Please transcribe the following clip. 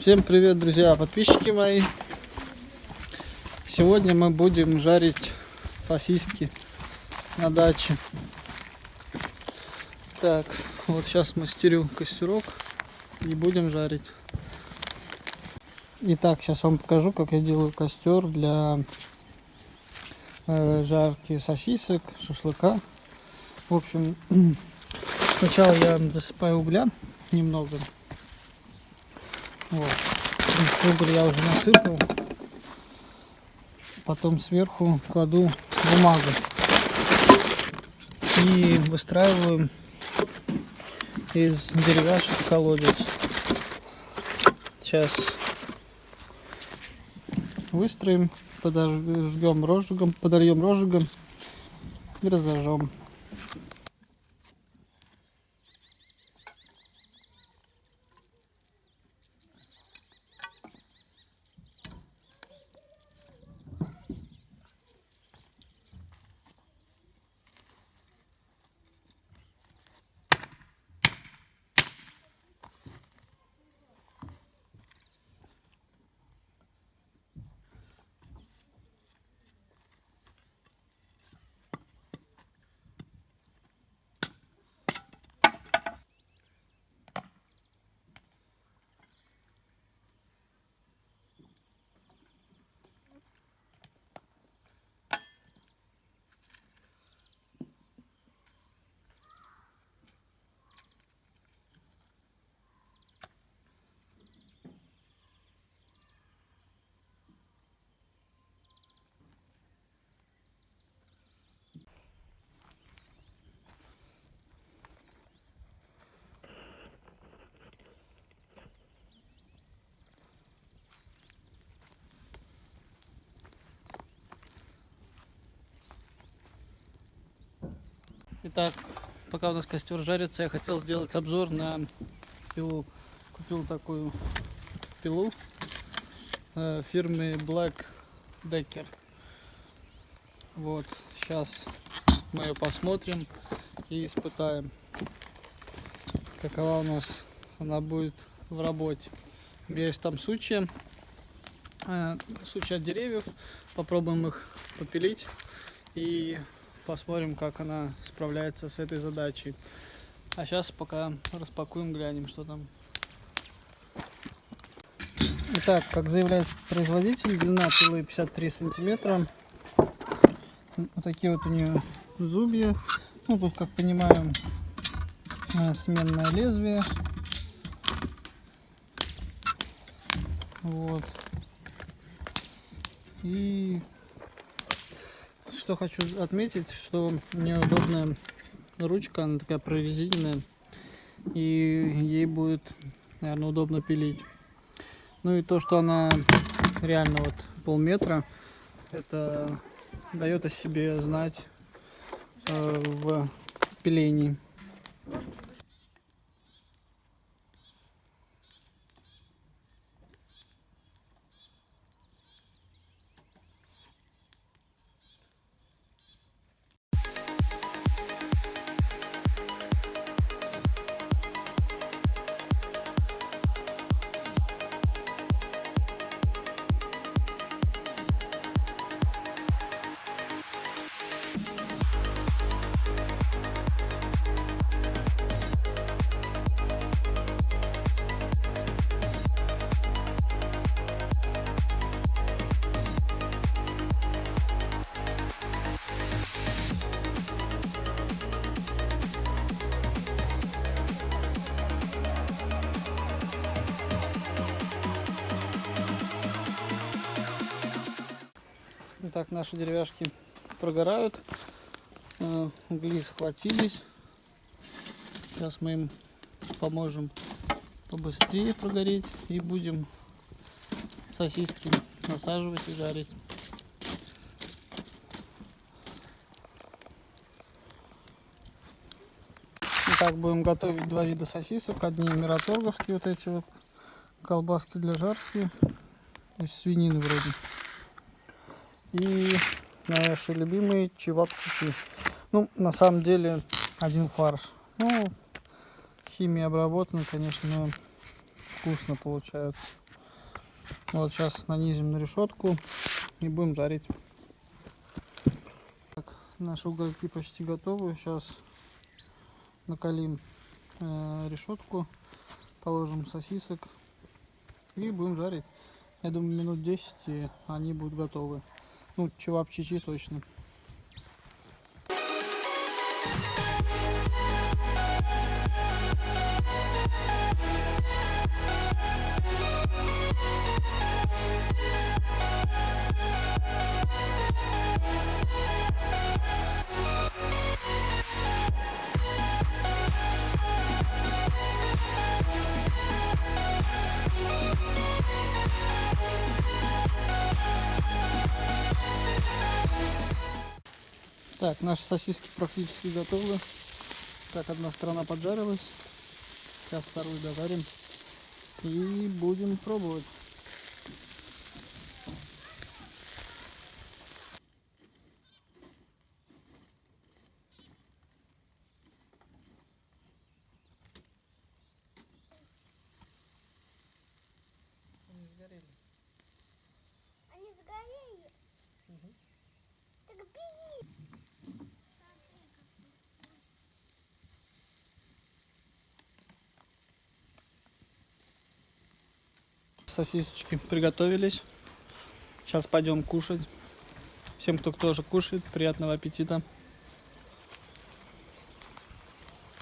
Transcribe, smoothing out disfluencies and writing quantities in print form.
Всем привет, друзья, подписчики мои. Сегодня мы будем жарить сосиски на даче. Так, вот сейчас мастерю костерок и будем жарить. Итак, сейчас вам покажу, как я делаю костер для жарки сосисок, шашлыка. В общем, сначала я засыпаю угля немного. Вот. Уголь я уже насыпал. Потом сверху кладу бумагу. И выстраиваю из деревяшек колодец. Сейчас выстроим, подожгем розжигом, подольем розжигом и разожжем. Итак, пока у нас костер жарится, я хотел сделать обзор на пилу. Купил такую пилу фирмы Black Decker. Вот, сейчас мы ее посмотрим и испытаем, какова у нас она будет в работе. Есть там сучья от деревьев, попробуем их попилить и посмотрим, как она справляется с этой задачей. А сейчас пока распакуем, глянем, что там. Итак, как заявляет производитель, длина пилы 53 сантиметра. Вот такие вот у нее зубья. Ну, тут, как понимаю, сменное лезвие. Вот. И что хочу отметить, что у нее удобная ручка, она такая прорезиненная, и ей будет, наверное, удобно пилить. Ну и то, что она реально вот полметра, это дает о себе знать в пилении. Итак, наши деревяшки прогорают, угли схватились. Сейчас мы им поможем побыстрее прогореть и будем сосиски насаживать и жарить. Итак, будем готовить два вида сосисок. Одни мираторговские, вот эти вот колбаски для жарки, из свинины вроде. И наши любимые чевапчичи. Ну, на самом деле, один фарш. Ну, химия обработана, конечно, но вкусно получается. Вот сейчас нанизим на решетку и будем жарить. Так, наши угольки почти готовы. Сейчас накалим решетку, положим сосисок и будем жарить. Я думаю, минут 10 и они будут готовы. Ну, чевапчичи точно. Так, наши сосиски практически готовы. Так, одна сторона поджарилась. Сейчас вторую дожарим. И будем пробовать. Они сгорели. Они сгорели? Угу. Так бери! Сосисочки приготовились. Сейчас пойдем кушать. Всем, кто тоже кушает, приятного аппетита.